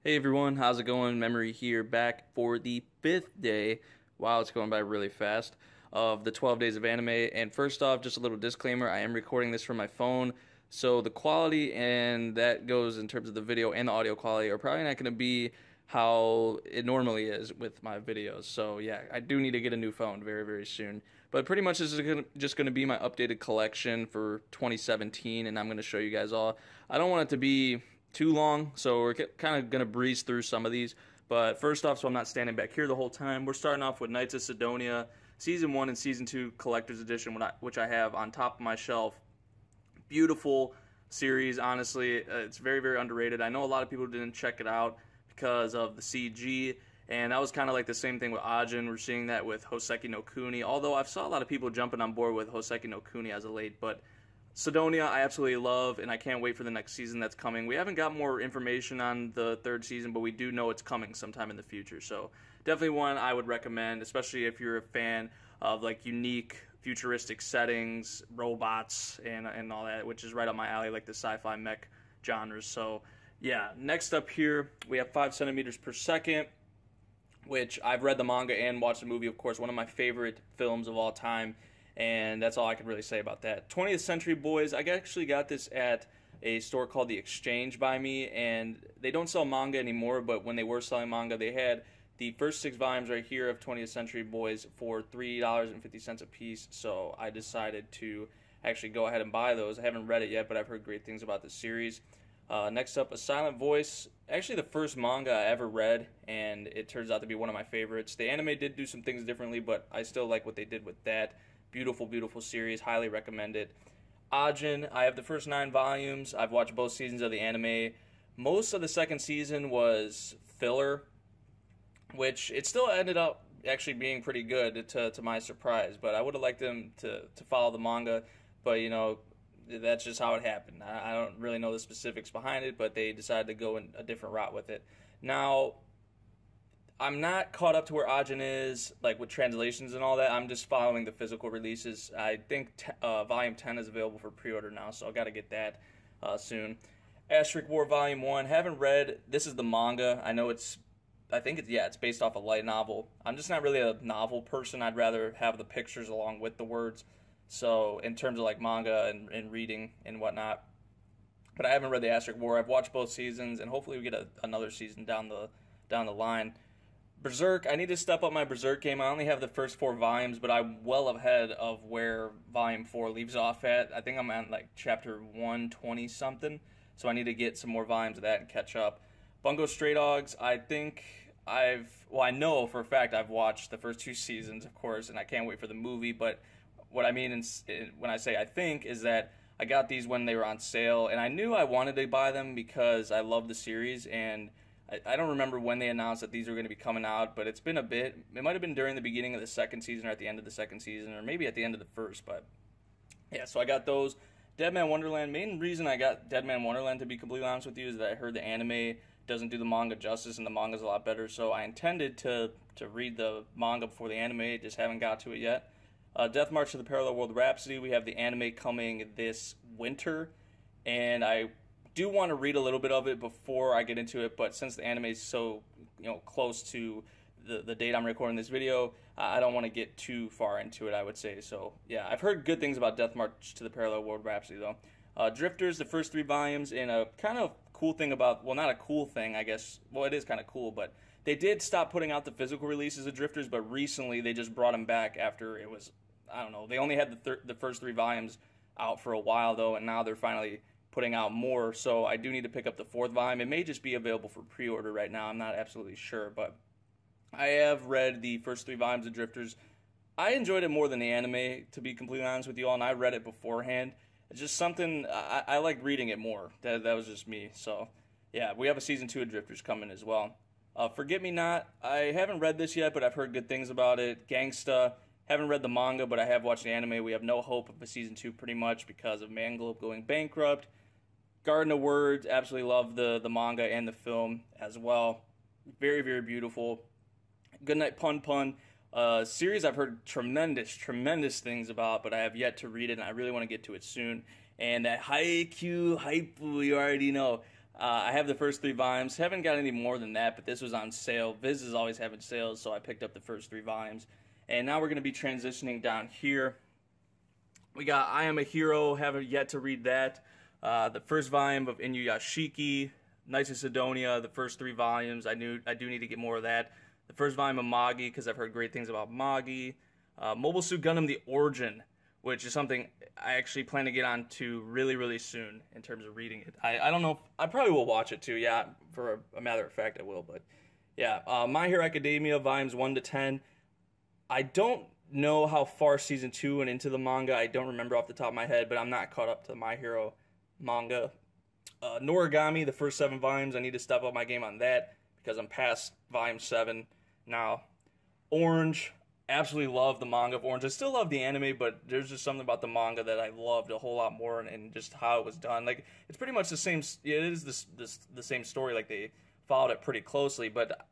Hey everyone, how's it going? Memory here, back for the fifth day. Wow, it's going by really fast. Of the 12 days of anime. And first off, just a little disclaimer, I am recording this from my phone, so the quality, and that goes in terms of the video and the audio quality, are probably not going to be how it normally is with my videos. So yeah, I do need to get a new phone very, very soon. But pretty much this is just going to be my updated collection for 2017, and I'm going to show you guys all. I don't want it to be too long, so we're kind of going to breeze through some of these. But first off, so I'm not standing back here the whole time, we're starting off with Knights of Sidonia, Season 1 and Season 2 Collector's Edition, which I have on top of my shelf. Beautiful series, honestly. It's very, very underrated. I know a lot of people didn't check it out because of the CG, and that was kind of like the same thing with Ajin. We're seeing that with Hoseki no Kuni, although I've saw a lot of people jumping on board with Hoseki no Kuni as of late, but Sidonia I absolutely love, and I can't wait for the next season that's coming. We haven't got more information on the third season, but we do know it's coming sometime in the future. So definitely one I would recommend, especially if you're a fan of like unique futuristic settings, robots, and all that, which is right up my alley, like the sci-fi mech genres. So yeah, next up here we have 5 centimeters per second, which I've read the manga and watched the movie, of course, one of my favorite films of all time. And that's all I can really say about that. 20th Century Boys, I actually got this at a store called The Exchange by me, and they don't sell manga anymore, but when they were selling manga, they had the first 6 volumes right here of 20th Century Boys for $3.50 a piece, so I decided to actually go ahead and buy those. I haven't read it yet, but I've heard great things about the series. Next up, A Silent Voice, actually the first manga I ever read, and it turns out to be one of my favorites. The anime did do some things differently, but I still like what they did with that. Beautiful, beautiful series. Highly recommend it. Ajin, I have the first 9 volumes. I've watched both seasons of the anime. Most of the second season was filler, which it still ended up actually being pretty good to my surprise. But I would have liked them to follow the manga. But, you know, that's just how it happened. I don't really know the specifics behind it, but they decided to go in a different route with it. Now, I'm not caught up to where Ajin is, like with translations and all that. I'm just following the physical releases. I think Volume 10 is available for pre-order now, so I've got to get that soon. Asterisk War Volume 1, haven't read. This is the manga. I think it's based off a light novel. I'm just not really a novel person. I'd rather have the pictures along with the words. So in terms of like manga and reading and whatnot. But I haven't read the Asterisk War. I've watched both seasons, and hopefully we get another season down the line. Berserk, I need to step up my Berserk game. I only have the first 4 volumes, but I'm well ahead of where Volume 4 leaves off at. I think I'm at like chapter 120 something, so I need to get some more volumes of that and catch up. Bungo Stray Dogs, I know for a fact I've watched the first 2 seasons, of course, and I can't wait for the movie, but what I mean when I say I think is that I got these when they were on sale, and I knew I wanted to buy them because I love the series, and I don't remember when they announced that these were going to be coming out, but it's been a bit. It might have been during the beginning of the second season or at the end of the second season, or maybe at the end of the first, but yeah, so I got those. Dead Man Wonderland, main reason I got Dead Man Wonderland, to be completely honest with you, is that I heard the anime doesn't do the manga justice, and the manga's a lot better, so I intended to read the manga before the anime, just haven't got to it yet. Death March to the Parallel World Rhapsody, we have the anime coming this winter, and I do want to read a little bit of it before I get into it, but since the anime is so close to the date I'm recording this video, I don't want to get too far into it, I would say. So yeah, I've heard good things about Death March to the Parallel World Rhapsody though. Drifters, the first 3 volumes, and a kind of cool thing about, well, not a cool thing, I guess, well, it is kind of cool, but they did stop putting out the physical releases of Drifters, but recently they just brought them back after it was, I don't know, they only had the first 3 volumes out for a while though, and now they're finally putting out more, so I do need to pick up the 4th volume. It may just be available for pre-order right now, I'm not absolutely sure, but I have read the first 3 volumes of Drifters. I enjoyed it more than the anime, to be completely honest with you all, and I read it beforehand. It's just something, I like reading it more. That was just me, so yeah, we have a Season 2 of Drifters coming as well. Forget Me Not, I haven't read this yet, but I've heard good things about it. Gangsta, haven't read the manga, but I have watched the anime. We have no hope of a Season 2 pretty much because of Manglobe going bankrupt. Garden of Words, absolutely love the manga and the film as well. Very, very beautiful. Goodnight Pun Pun, series I've heard tremendous things about, but I have yet to read it, and I really want to get to it soon. And that Haikyuu, Hypeu, you already know. I have the first 3 volumes. Haven't got any more than that, but this was on sale. Viz is always having sales, so I picked up the first 3 volumes. And now we're going to be transitioning down here. We got I Am a Hero. Haven't yet to read that. The first volume of Inuyashiki, Knights of Sidonia, the first 3 volumes. I do need to get more of that. The first volume of Magi, because I've heard great things about Magi. Mobile Suit Gundam: The Origin, which is something I actually plan to get on to really, really soon in terms of reading it. I don't know if, I probably will watch it too, yeah, for a matter of fact I will, but yeah. My Hero Academia, volumes 1 to 10. I don't know how far season 2 and into the manga, I don't remember off the top of my head, but I'm not caught up to the My Hero manga. Noragami, the first 7 volumes, I need to step up my game on that, because I'm past volume 7 now. Orange, absolutely love the manga of Orange. I still love the anime, but there's just something about the manga that I loved a whole lot more, and just how it was done. Like, it's pretty much the same. It is the same story. Like, they followed it pretty closely, but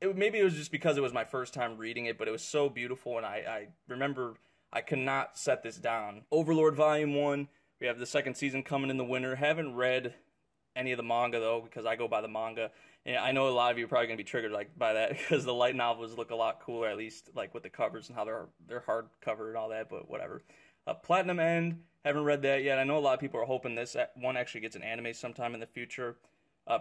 maybe it was just because it was my first time reading it. But it was so beautiful, and I remember I could not set this down. Overlord Volume 1. We have the 2nd season coming in the winter. Haven't read any of the manga though, because I go by the manga. And I know a lot of you are probably gonna be triggered by that, because the light novels look a lot cooler, at least like with the covers and how they're hard cover and all that. But whatever. Platinum End, haven't read that yet. I know a lot of people are hoping this one actually gets an anime sometime in the future.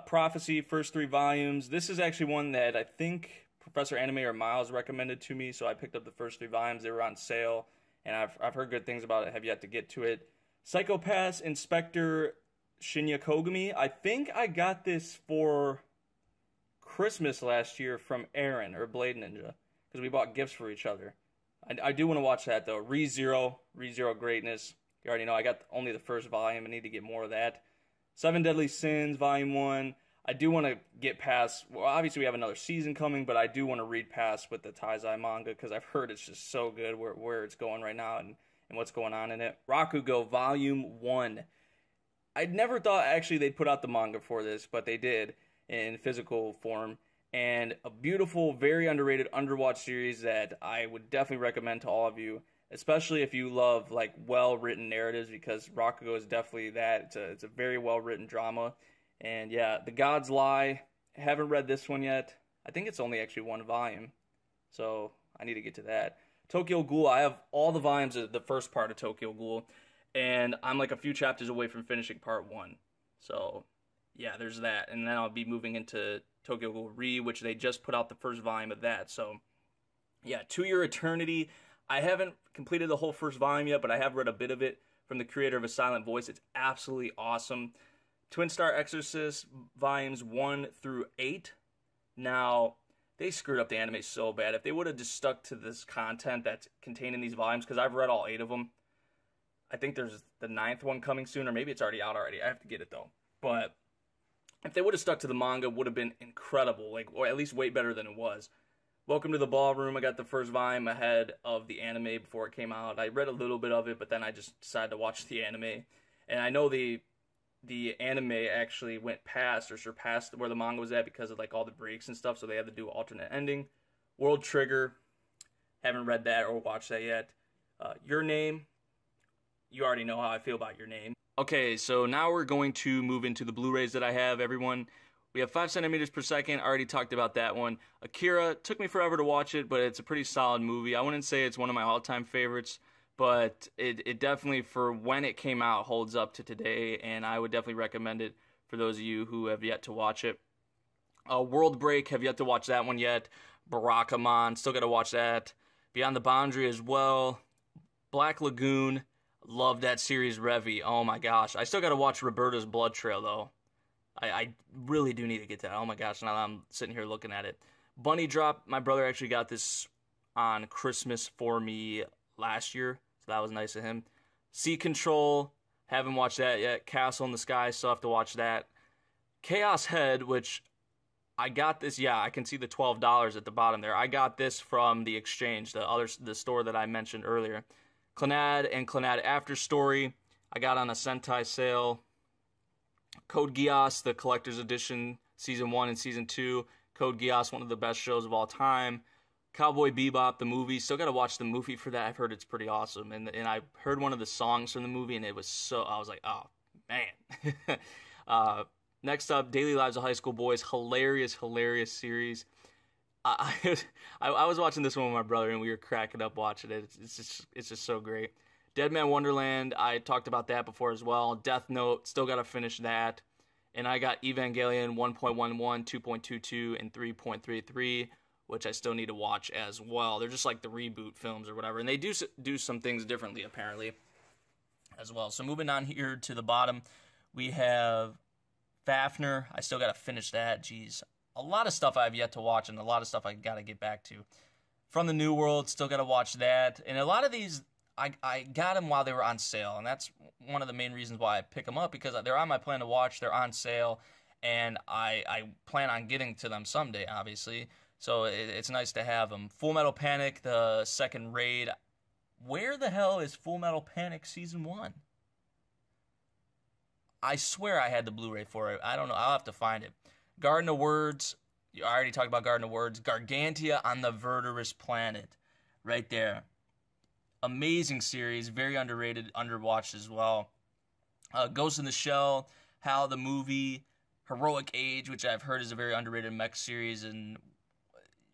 Prophecy, first 3 volumes. This is actually one that I think Professor Anime or Miles recommended to me, so I picked up the first 3 volumes. They were on sale, and I've heard good things about it. Have yet to get to it. Psychopath Inspector Shinya Kogami. I think I got this for Christmas last year from Aaron or Blade Ninja, because we bought gifts for each other. I do want to watch that though. ReZero Greatness. You already know I got only the first volume. I need to get more of that. 7 Deadly Sins Volume 1. I do want to get past, well, obviously we have another season coming, but I do want to read past with the Taizai manga, because I've heard it's just so good where it's going right now and what's going on in it. Rakugo Volume 1. I never thought actually they'd put out the manga for this, but they did in physical form. And a beautiful, very underrated, underwatched series that I would definitely recommend to all of you, especially if you love like well-written narratives, because Rakugo is definitely that. It's a very well-written drama. And yeah, The Gods Lie. Haven't read this one yet. I think it's only actually 1 volume, so I need to get to that. Tokyo Ghoul. I have all the volumes of the first part of Tokyo Ghoul, and I'm like a few chapters away from finishing part 1. So yeah, there's that. And then I'll be moving into Tokyo Ghoul Re, which they just put out the first volume of that. So yeah, To Your Eternity. I haven't completed the whole first volume yet, but I have read a bit of it from the creator of A Silent Voice. It's absolutely awesome. Twin Star Exorcist volumes 1 through 8. Now, they screwed up the anime so bad. If they would have just stuck to this content that's contained in these volumes, because I've read all 8 of them. I think there's the 9th one coming soon, or maybe it's already out already. I have to get it though. But if they would have stuck to the manga, it would have been incredible, like, or at least way better than it was. Welcome to the Ballroom. I got the first volume ahead of the anime before it came out. I read a little bit of it, but then I just decided to watch the anime. And I know the anime actually went past or surpassed where the manga was at because of like all the breaks and stuff, so they had to do alternate ending. World Trigger, haven't read that or watched that yet. Your Name, you already know how I feel about Your Name. Okay, so now we're going to move into the Blu-rays that I have, everyone. We have 5 centimeters per second. I already talked about that one. Akira, took me forever to watch it, but it's a pretty solid movie. I wouldn't say it's one of my all-time favorites, but it definitely, for when it came out, holds up to today, and I would definitely recommend it for those of you who have yet to watch it. World Break, have yet to watch that one yet. Barakamon, still got to watch that. Beyond the Boundary as well. Black Lagoon, love that series. Revy, oh my gosh. I still got to watch Roberta's Blood Trail, though. I really do need to get that. Oh my gosh, now that I'm sitting here looking at it. Bunny Drop, my brother actually got this on Christmas for me last year, so that was nice of him. Sea Control, haven't watched that yet. Castle in the Sky, still have to watch that. Chaos Head, which I got this, yeah, I can see the $12 at the bottom there. I got this from the Exchange, the store that I mentioned earlier. Clannad and Clannad After Story, I got on a Sentai sale. Code Geass, the collector's edition, season 1 and season 2. Code Geass, one of the best shows of all time. Cowboy Bebop, the movie. Still got to watch the movie for that. I've heard it's pretty awesome. And I heard one of the songs from the movie, and it was so, I was like, oh, man. Next up, Daily Lives of High School Boys. Hilarious, hilarious series. I, I was watching this one with my brother, and we were cracking up watching it. It's just so great. Dead Man Wonderland, I talked about that before as well. Death Note, still got to finish that. And I got Evangelion 1.11, 2.22, and 3.33, which I still need to watch as well. They're just like the reboot films or whatever. And they do some things differently, apparently, as well. So moving on here to the bottom, we have Fafner. I still got to finish that. Jeez. A lot of stuff I have yet to watch, and a lot of stuff I got to get back to. From the New World, still got to watch that. And a lot of these, I got them while they were on sale, and that's one of the main reasons why I pick them up, because they're on my plan to watch, they're on sale, and I plan on getting to them someday, obviously. So it's nice to have them. Full Metal Panic, the second raid. Where the hell is Full Metal Panic Season 1? I swear I had the Blu-ray for it. I don't know. I'll have to find it. Garden of Words. I already talked about Garden of Words. Gargantia on the Verderous Planet. Right there. Amazing series. Very underrated, underwatched as well. Ghost in the Shell. Hal the Movie. Heroic Age, which I've heard is a very underrated mech series. And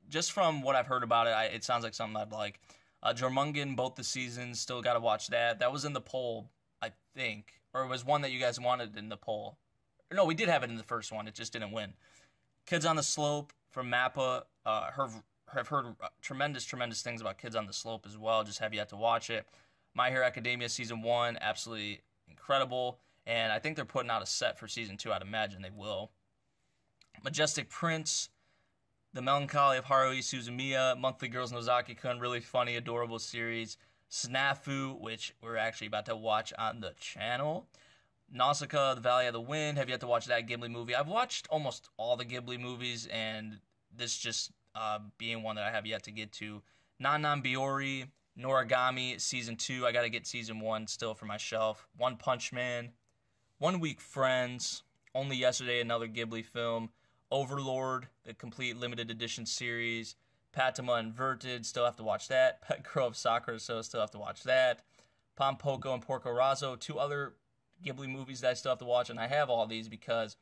just from what I've heard about it, it sounds like something I'd like. Jormungand, both the seasons. Still got to watch that. That was in the poll, I think. Or it was one that you guys wanted in the poll. No, we did have it in the first one. It just didn't win. Kids on the Slope from Mappa. I've heard tremendous things about Kids on the Slope as well. Just have yet to watch it. My Hero Academia Season 1, absolutely incredible. And I think they're putting out a set for Season 2. I'd imagine they will. Majestic Prince. The Melancholy of Haruhi Suzumiya. Monthly Girls Nozaki-kun. Really funny, adorable series. Snafu, which we're actually about to watch on the channel. Nausicaa, The Valley of the Wind. Have yet to watch that Ghibli movie. I've watched almost all the Ghibli movies, and this just being one that I have yet to get to. Nan Nan Biori, Noragami, Season 2. I got to get Season 1 still for my shelf. One Punch Man. 1 Week Friends. Only Yesterday, another Ghibli film. Overlord, the complete limited edition series. Patama Inverted, still have to watch that. Pet Girl of Sakura, so still have to watch that. Pompoko and Porco Rosso, 2 other Ghibli movies that I still have to watch, and I have all these because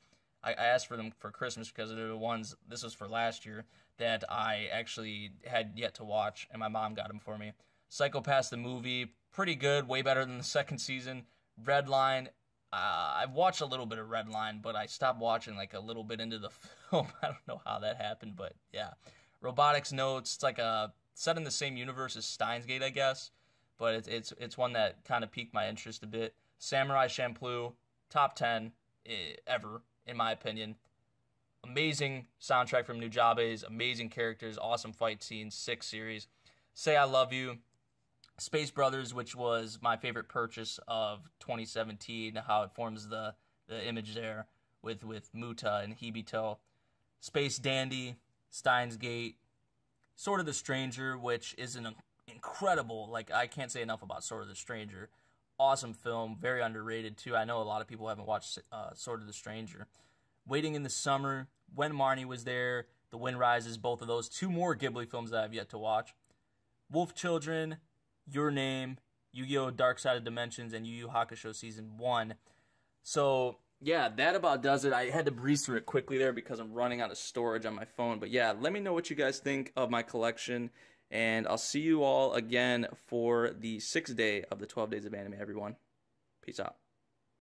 I asked for them for Christmas because they're the ones, this was for last year, that I actually had yet to watch, and my mom got them for me. Psycho-Pass the movie, pretty good, way better than the second season. Redline, I've watched a little bit of Redline, but I stopped watching like a little bit into the film. I don't know how that happened, but yeah. Robotics Notes, it's like set in the same universe as Steins Gate, I guess, but it's one that kind of piqued my interest a bit. Samurai Champloo, top 10 ever, in my opinion. Amazing soundtrack from Nujabes, amazing characters, awesome fight scenes, 6 series. Say I Love You, Space Brothers, which was my favorite purchase of 2017, how it forms the image there with Muta and Hibito. Space Dandy, Steins Gate, Sword of the Stranger, which is an incredible, like, I can't say enough about Sword of the Stranger. Awesome film, very underrated too. I know a lot of people haven't watched Sword of the Stranger. Waiting in the Summer, When Marnie Was There, The Wind Rises, both of those. 2 more Ghibli films that I've yet to watch. Wolf Children, Your Name, Yu-Gi-Oh! Dark Side of Dimensions, and Yu Yu Hakusho Season 1. So, yeah, that about does it. I had to breeze through it quickly there because I'm running out of storage on my phone. But yeah, let me know what you guys think of my collection. And I'll see you all again for the 6th day of the 12 Days of Anime, everyone. Peace out.